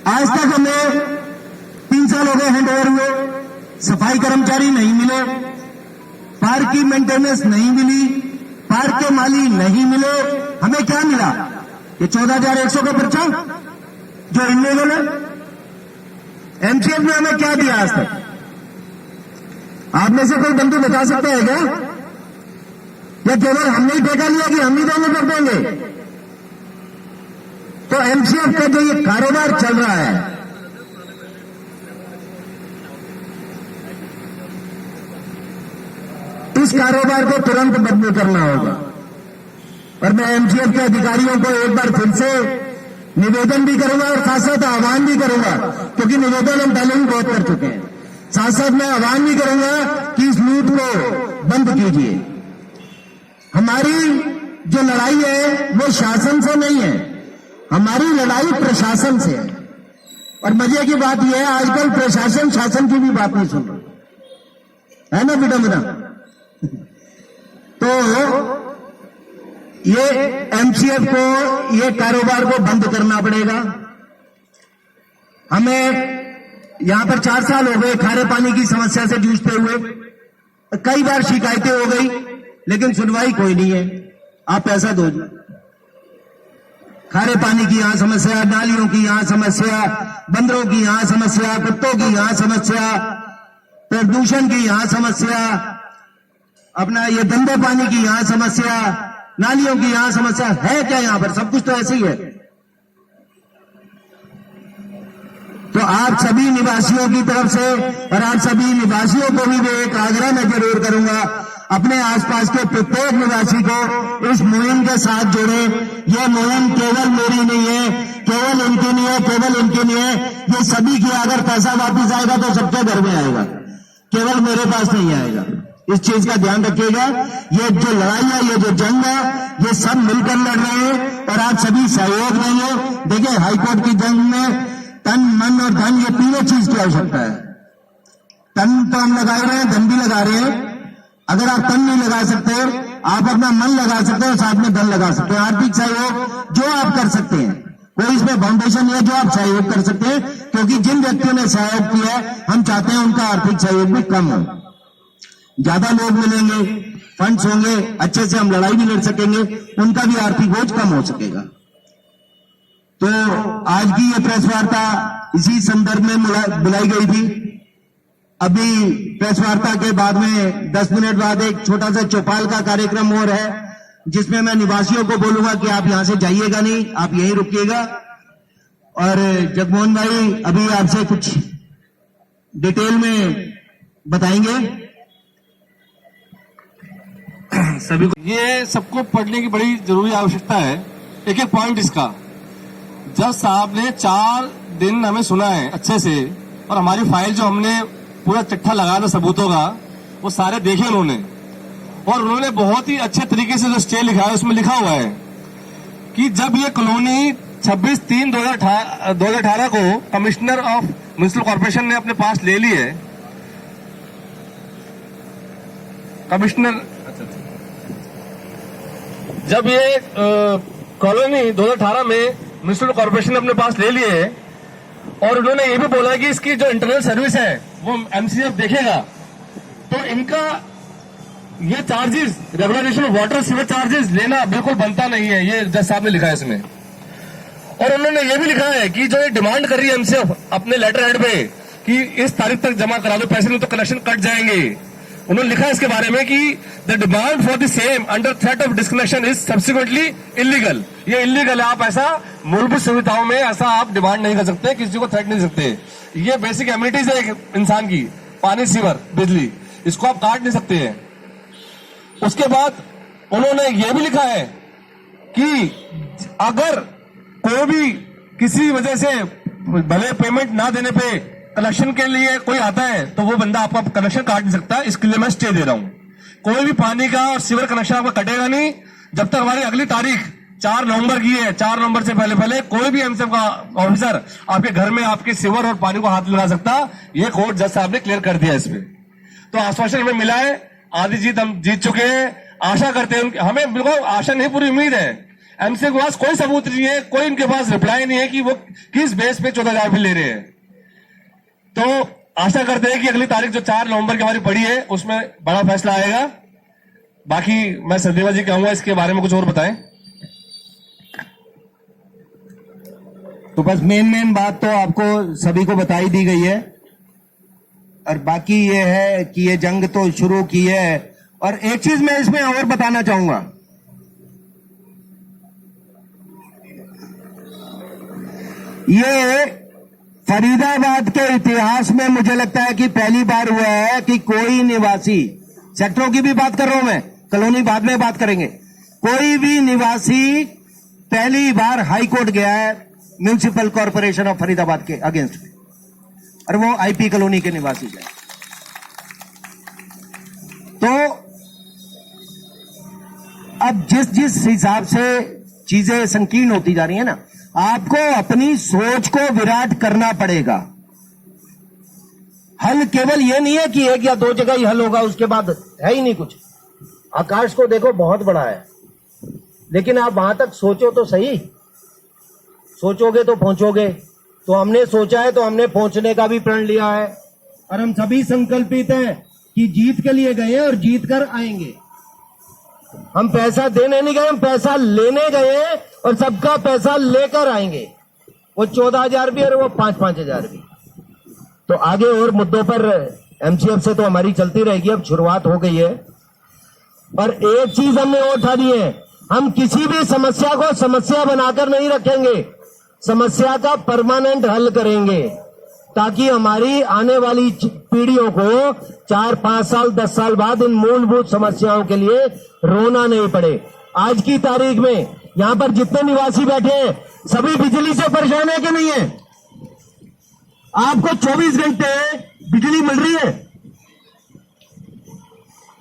आज तक हमें 3 साल हो गए हैंड ओवर हुए, सफाई कर्मचारी नहीं मिले, पार्क की मेंटेनेंस नहीं मिली, पार्क के माली नहीं मिले। हमें क्या मिला? ये 14,100 का पर्चा जो इनलीगल है। एमसीएफ ने हमें क्या दिया आज तक? आप में से कोई बंधु बता सकता है क्या? या केवल हमने ही ठेका लिया कि हम ही दोनों कर देंगे? तो एमसीएफ का जो ये कारोबार चल रहा है, इस कारोबार को तुरंत बंद करना होगा। और मैं एमसीएफ के अधिकारियों को एक बार फिर से निवेदन भी करूंगा और साथ साथ आह्वान भी करूंगा, क्योंकि निवेदन हम पहले ही बहुत कर चुके हैं। साथ साथ मैं आह्वान भी करूंगा कि इस लूट को बंद कीजिए। हमारी जो लड़ाई है वो शासन से नहीं है, हमारी लड़ाई प्रशासन से है। और मजे की बात यह है, आजकल प्रशासन शासन की भी बात नहीं सुन रहा है ना बेटा मेरा। तो ये एमसीएफ को, ये कारोबार को बंद करना पड़ेगा। हमें यहां पर 4 साल हो गए खारे पानी की समस्या से जूझते हुए। कई बार शिकायतें हो गई, लेकिन सुनवाई कोई नहीं है। आप पैसा दो। खारे पानी की यहां समस्या, नालियों की यहां समस्या, बंदरों की यहां समस्या, कुत्तों की यहां समस्या, प्रदूषण की यहां समस्या, अपना ये गंदे पानी की यहां समस्या, नालियों की यहां समस्या है क्या? यहां पर सब कुछ तो ऐसे ही है। तो आप सभी निवासियों की तरफ से और आप सभी निवासियों को भी मैं एक आग्रह में जरूर करूंगा, अपने आसपास के प्रत्येक निवासी को इस मुहिम के साथ जोड़े। यह मुहिम केवल मेरी नहीं है, केवल इनकी नहीं है, केवल इनकी नहीं है, ये सभी की। अगर पैसा वापस आएगा तो सबके घर में आएगा, केवल मेरे पास नहीं आएगा। इस चीज का ध्यान रखिएगा। ये जो लड़ाई है, ये जो जंग है, ये सब मिलकर लड़ रहे हैं और आप सभी सहयोग देंगे। देखिए, हाईकोर्ट की जंग में तन, मन और धन, ये तीनों चीज की आवश्यकता है। तन तो हम लगा रहे हैं, धन भी लगा रहे हैं। अगर आप तन नहीं लगा सकते, आप अपना मन लगा सकते हैं और साथ में धन लगा सकते हैं। आर्थिक सहयोग जो आप कर सकते हैं, कोई इसमें फाउंडेशन नहीं है, जो आप सहयोग कर सकते हैं। क्योंकि जिन व्यक्तियों ने सहयोग किया है, हम चाहते हैं उनका आर्थिक सहयोग भी कम हो, ज्यादा लोग मिलेंगे, फंड्स होंगे, अच्छे से हम लड़ाई भी लड़ सकेंगे, उनका भी आर्थिक बोझ कम हो सकेगा। तो आज की ये प्रेस वार्ता इसी संदर्भ में बुलाई गई थी। अभी प्रेस वार्ता के बाद में 10 मिनट बाद एक छोटा सा चौपाल का कार्यक्रम और है, जिसमें मैं निवासियों को बोलूंगा कि आप यहां से जाइएगा नहीं, आप यहीं रुकिएगा। और जगमोहन भाई अभी आपसे कुछ डिटेल में बताएंगे सभी को। ये सबको पढ़ने की बड़ी जरूरी आवश्यकता है। एक एक पॉइंट इसका। जज साहब ने 4 दिन हमें सुना है अच्छे से, और हमारी फाइल जो हमने पूरा चिट्ठा लगाया था सबूतों का, वो सारे देखे उन्होंने। और उन्होंने बहुत ही अच्छे तरीके से जो स्टे लिखा है, उसमें लिखा हुआ है कि जब ये कॉलोनी 26/3/2018 को कमिश्नर ऑफ म्युनिसिपल कॉर्पोरेशन ने अपने पास ले ली है, कमिश्नर, जब ये कॉलोनी 2018 में म्युनिसिपल कॉर्पोरेशन ने अपने पास ले लिए है, और उन्होंने ये भी बोला कि इसकी जो इंटरनल सर्विस है वो एमसीएफ देखेगा, तो इनका ये charges, regularisation of water sewer charges लेना बिल्कुल बनता नहीं है। ये जज साहब ने लिखा है इसमें। और उन्होंने ये भी लिखा है कि जो ये डिमांड कर रही है एमसीएफ अपने लेटर हेड पे कि इस तारीख तक जमा करा दो पैसे, नहीं तो कनेक्शन कट जाएंगे। उन्होंने लिखा है इसके बारे में कि the demand for the same under threat of disconnection is subsequently illegal. ये इलीगल है। आप ऐसा मूलभूत सुविधाओं में ऐसा आप डिमांड नहीं कर सकते, किसी को थ्रेट नहीं सकते। ये बेसिक एमिनिटीज है एक इंसान की, पानी, सीवर, बिजली, इसको आप काट नहीं सकते हैं। उसके बाद उन्होंने ये भी लिखा है कि अगर कोई भी किसी वजह से भले पेमेंट ना देने पे कनेक्शन के लिए कोई आता है, तो वो बंदा आपका कनेक्शन काट नहीं सकता। इसके लिए मैं स्टे दे रहा हूं। कोई भी पानी का और सीवर कनेक्शन आपका कटेगा नहीं जब तक हमारी अगली तारीख 4 नवंबर की है। 4 नवंबर से पहले कोई भी एमसीएफ का ऑफिसर आपके घर में आपके सीवर और पानी को हाथ लगा सकता। ये कोर्ट जज साहब ने क्लियर कर दिया इसमें। तो आश्वासन हमें मिला है, आधी जीत हम जीत चुके हैं। आशा करते हैं, हमें बिल्कुल आशा नहीं, पूरी उम्मीद है एमसीए के पास कोई सबूत नहीं है, कोई इनके पास रिप्लाई नहीं है कि वो किस बेस पे 14,000 बिल ले रहे हैं। तो आशा करते हैं कि अगली तारीख जो 4 नवंबर की हमारी पड़ी है उसमें बड़ा फैसला आएगा। बाकी मैं सचदेवा जी कहूंगा इसके बारे में कुछ और बताएं। तो बस मेन बात तो आपको सभी को बताई दी गई है, और बाकी ये है कि ये जंग तो शुरू की है। और एक चीज मैं इसमें और बताना चाहूंगा, ये फरीदाबाद के इतिहास में मुझे लगता है कि पहली बार हुआ है कि कोई निवासी, सेक्टरों की भी बात कर रहा हूं मैं, कॉलोनी बाद में बात करेंगे, कोई भी निवासी पहली बार हाई कोर्ट गया है म्यूनिसिपल कॉर्पोरेशन ऑफ फरीदाबाद के अगेंस्ट में, और वो आईपी कॉलोनी के निवासी है। तो अब जिस हिसाब से चीजें संकीर्ण होती जा रही है ना, आपको अपनी सोच को विराट करना पड़ेगा। हल केवल ये नहीं है कि 1 या 2 जगह ही हल होगा, उसके बाद है ही नहीं कुछ। आकाश को देखो बहुत बड़ा है, लेकिन आप वहां तक सोचो तो सही, सोचोगे तो पहुंचोगे। तो हमने सोचा है, तो हमने पहुंचने का भी प्रण लिया है, और हम सभी संकल्पित हैं कि जीत के लिए गए और जीत कर आएंगे। हम पैसा देने नहीं गए, हम पैसा लेने गए और सबका पैसा लेकर आएंगे। वो 14,000 भी और वो 5,000 भी। तो आगे और मुद्दों पर एमसीएफ से तो हमारी चलती रहेगी, अब शुरुआत हो गई है। और एक चीज हमने और ठानी है, हम किसी भी समस्या को समस्या बनाकर नहीं रखेंगे, समस्या का परमानेंट हल करेंगे, ताकि हमारी आने वाली पीढ़ियों को 4, 5 साल 10 साल बाद इन मूलभूत समस्याओं के लिए रोना नहीं पड़े। आज की तारीख में यहां पर जितने निवासी बैठे हैं सभी बिजली से परेशान है कि नहीं है? आपको 24 घंटे बिजली मिल रही है,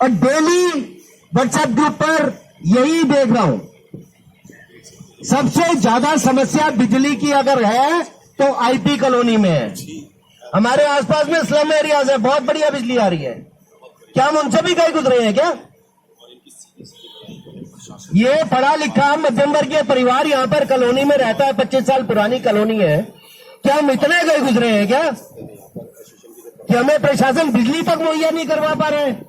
और डेली व्हाट्सएप ग्रुप पर यही देख रहा हूं, सबसे ज्यादा समस्या बिजली की अगर है तो आईपी कॉलोनी में है। हमारे आसपास में स्लम एरियाज है, बहुत बढ़िया बिजली आ रही है। क्या हम उनसे भी कहीं गुजरे हैं क्या? ये पढ़ा लिखा मध्यम वर्गीय परिवार यहां पर कॉलोनी में रहता है, 25 साल पुरानी कॉलोनी है। क्या हम इतने गए गुजरे हैं क्या कि हमें प्रशासन बिजली तक मुहैया नहीं करवा पा रहे हैं?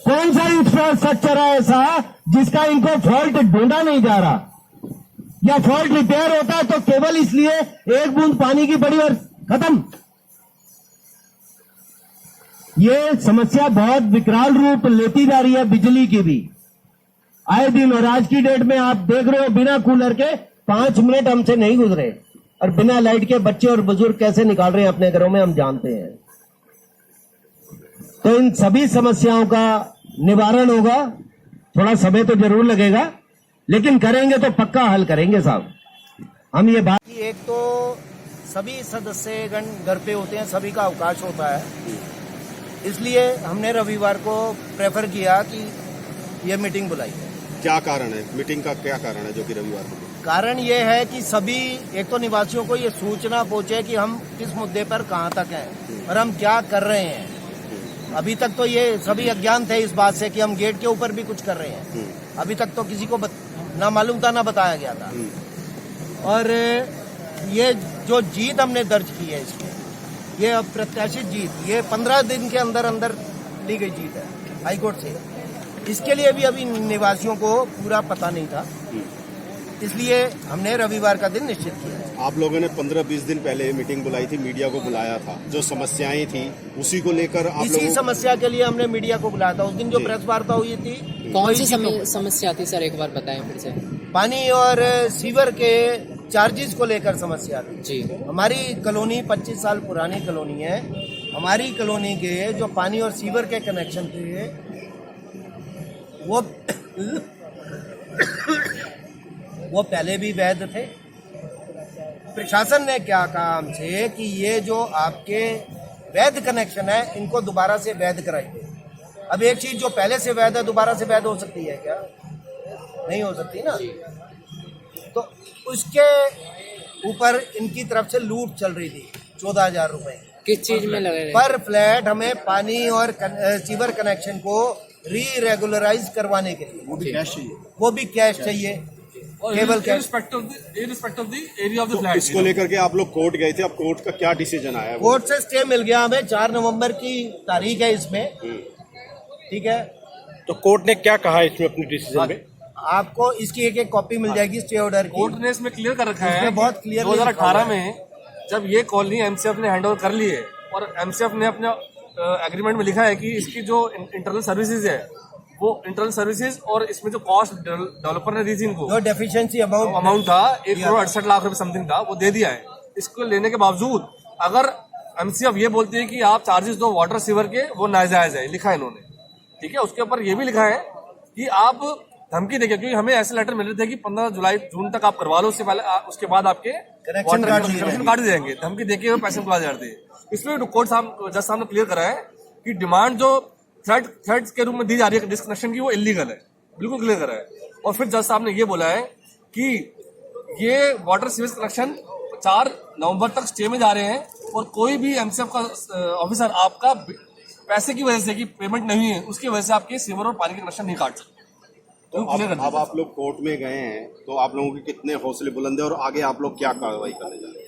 कौन सा इंफ्रास्ट्रक्चर है ऐसा जिसका इनको फॉल्ट ढूंढा नहीं जा रहा, या फॉल्ट रिपेयर होता है तो केवल इसलिए 1 बूंद पानी की पड़ी और खत्म। ये समस्या बहुत विकराल रूप लेती जा रही है बिजली की भी आए दिन। और आज की डेट में आप देख रहे हो, बिना कूलर के 5 मिनट हमसे नहीं गुजरे, और बिना लाइट के बच्चे और बुजुर्ग कैसे निकाल रहे हैं अपने घरों में, हम जानते हैं। तो इन सभी समस्याओं का निवारण होगा, थोड़ा समय तो जरूर लगेगा, लेकिन करेंगे तो पक्का हल करेंगे साहब। हम ये बात, एक तो सभी सदस्यगण घर पे होते हैं, सभी का अवकाश होता है, इसलिए हमने रविवार को प्रेफर किया कि ये मीटिंग बुलाई है। क्या कारण है मीटिंग का, क्या कारण है जो कि रविवार को? कारण ये है कि सभी, एक तो निवासियों को ये सूचना पहुंचे कि हम किस मुद्दे पर कहां तक हैं और हम क्या कर रहे हैं। अभी तक तो ये सभी अज्ञान थे इस बात से कि हम गेट के ऊपर भी कुछ कर रहे हैं। अभी तक तो किसी को ना मालूम था, ना बताया गया था। और ये जो जीत हमने दर्ज की है इसमें, ये अप्रत्याशित जीत, ये 15 दिन के अंदर अंदर ली गई जीत है हाईकोर्ट से। इसके लिए भी अभी निवासियों को पूरा पता नहीं था, इसलिए हमने रविवार का दिन निश्चित किया। आप लोगों ने 15-20 दिन पहले मीटिंग बुलाई थी, मीडिया को बुलाया था, जो समस्याएं थी उसी को लेकर आप इसी समस्या के लिए हमने मीडिया को बुलाया था। उस दिन जो प्रेस वार्ता हुई थी, कौन सी समस्या थी सर, एक बार बताएं फिर से? पानी और सीवर के चार्जेस को लेकर समस्या थी जी। हमारी कॉलोनी 25 साल पुरानी कॉलोनी है। हमारी कॉलोनी के जो पानी और सीवर के कनेक्शन थे वो पहले भी वैध थे। प्रशासन ने क्या कहा हमसे कि ये जो आपके वैध कनेक्शन है इनको दोबारा से वैध कराइए। अब एक चीज जो पहले से वैध है दोबारा से वैध हो सकती है क्या? नहीं हो सकती ना। तो उसके ऊपर इनकी तरफ से लूट चल रही थी 14,000 रुपए। किस चीज में लगे? पर फ्लैट हमें पानी और सीवर कनेक्शन को री-रेगुलराइज करवाने के लिए, वो भी कैश चाहिए, केवल cash. irrespective of the area of the flat. इसको लेकर के आप लोग कोर्ट गए थे, अब कोर्ट का क्या डिसीजन आया? कोर्ट से स्टे मिल गया हमें, 4 नवंबर की तारीख है इसमें, ठीक है। तो कोर्ट ने क्या कहा इसमें अपने डिसीजन में? आपको इसकी एक कॉपी मिल जाएगी स्टे ऑर्डर की। कोर्ट ने इसमें क्लियर कर रखा है, इसमें बहुत क्लियर 2018 में जब ये कॉलोनी एमसीएफ ने हैंड ओवर कर ली है और एमसीएफ ने अपने एग्रीमेंट में लिखा है कि इसकी जो इंटरनल सर्विसेज है, वो इंटरनल सर्विसेज और इसमें जो कॉस्ट डेवलपर ने दी थी इनको, जो डेफिशिएंसी अमाउंट था 1,68,00,000 रुपए समथिंग था, वो दे दिया है। इसको लेने के बावजूद अगर एमसीएफ ये बोलती है कि आप चार्जेस दो वाटर सीवर के, वो नाजायज है, लिखा है इन्होंने, ठीक है। उसके ऊपर ये भी लिखा है कि आप धमकी देंगे, क्योंकि हमें ऐसे लेटर मिल रहे थे कि 15 जून तक आप करवा लो, उससे पहले उसके बाद आपके कनेक्शन काट दिए जाएंगे, धमकी देके पैसे निकला जाते हैं। इसमें कोर्ट साहब जज साहब ने क्लियर करा है कि डिमांड जो थ्रेट के रूप में दी जा रही है डिस्कनेक्शन की, वो इलीगल है, बिल्कुल क्लियर करा है। और फिर जज साहब ने ये बोला है कि ये वाटर सीवेज कनेक्शन 4 नवंबर तक स्टे में जा रहे हैं और कोई भी एमसीएफ का ऑफिसर आपका पैसे की वजह से कि पेमेंट नहीं है उसकी वजह से आपके सीवर और पानी के कनेक्शन नहीं काट सकते। तो अब आप लोग कोर्ट में गए हैं, तो आप लोगों के कितने हौसले बुलंद है और आगे आप लोग क्या कार्रवाई करने जा रहे हैं?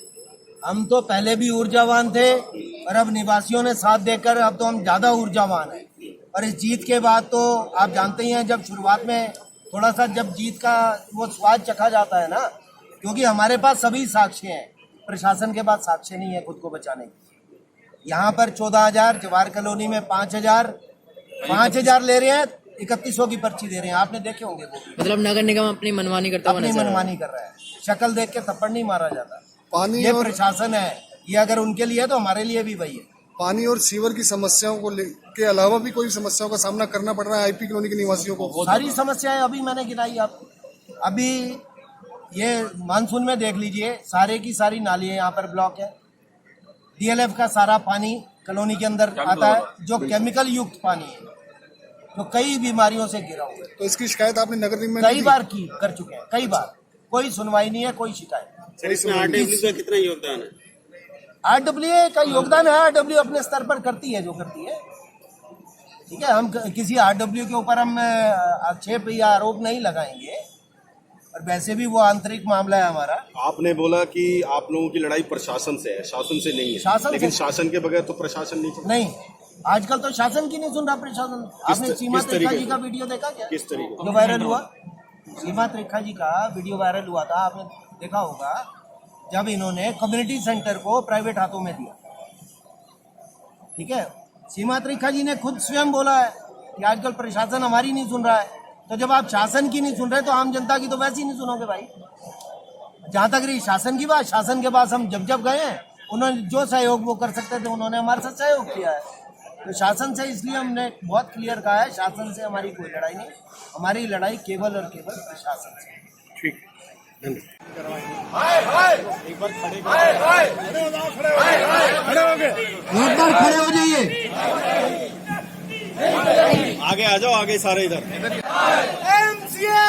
हम तो पहले भी ऊर्जावान थे और अब निवासियों ने साथ देकर अब तो हम ज्यादा ऊर्जावान हैं। और इस जीत के बाद तो आप जानते ही हैं, जब शुरुआत में थोड़ा सा जब जीत का वो स्वाद चखा जाता है ना, क्योंकि हमारे पास सभी साक्ष्य हैं, प्रशासन के पास साक्ष्य नहीं है खुद को बचाने की। यहाँ पर 14,000, जवाहर कॉलोनी में 5,000 ले रहे हैं, 3100 की पर्ची दे रहे हैं, आपने देखे होंगे वो। मतलब नगर निगम अपनी मनमानी करता हुआ अपनी नजर आ रहा है। मनमानी कर रहा है, शक्ल देख के थप्पड़ नहीं मारा जाता। पानी ये और प्रशासन है, ये अगर उनके लिए है तो हमारे लिए भी वही है। पानी और सीवर की समस्याओं को के अलावा भी कोई समस्याओं का सामना करना पड़ रहा है आईपी कॉलोनी के निवासियों को? सारी समस्याएं अभी मैंने गिनाई आपको। अभी ये मानसून में देख लीजिए, सारे की सारी नालियां यहाँ पर ब्लॉक है। डीएलएफ का सारा पानी कॉलोनी के अंदर आता है, जो केमिकल युक्त पानी है, जो कई बीमारियों से घिरा हुआ है। तो इसकी शिकायत आपने नगर निगम में कई बार कर चुके हैं, कई बार, कोई सुनवाई नहीं है, कोई शिकायत। इसमें आरडब्ल्यू का कितना योगदान है? आरडब्ल्यू का योगदान है, आरडब्ल्यू अपने स्तर पर करती है जो करती है, ठीक है। हम किसी आरडब्ल्यू के ऊपर हम आक्षेप या आरोप नहीं लगाएंगे, और वैसे भी वो आंतरिक मामला है हमारा। आपने बोला कि आप लोगों की लड़ाई प्रशासन से है, शासन से नहीं है। शासन लेकिन से। शासन के बगैर तो प्रशासन नहीं चलता। नहीं, आजकल तो शासन की नहीं सुन रहा प्रशासन। आपने सीमा त्रिखा जी का वीडियो देखा क्या? किस तरीके? जो वायरल हुआ, सीमा त्रिखा जी का वीडियो वायरल हुआ था, आपने देखा होगा, जब इन्होंने कम्युनिटी सेंटर को प्राइवेट हाथों में दिया, ठीक है। सीमा त्रिखा जी ने खुद स्वयं बोला है कि आजकल प्रशासन हमारी नहीं सुन रहा है। तो जब आप शासन की नहीं सुन रहे तो आम जनता की तो वैसे ही नहीं सुनोगे भाई। जहां तक रही शासन की बात, शासन के पास हम जब गए हैं, उन्होंने जो सहयोग वो कर सकते थे उन्होंने हमारे साथ सहयोग किया है। तो शासन से इसलिए हमने बहुत क्लियर कहा है, शासन से हमारी कोई लड़ाई नहीं, हमारी लड़ाई केवल और केवल प्रशासन से। ठीक है, धन्यवाद। एक बार खड़े हो जाइए, आगे आ जाओ, आगे सारे इधर। एमसीए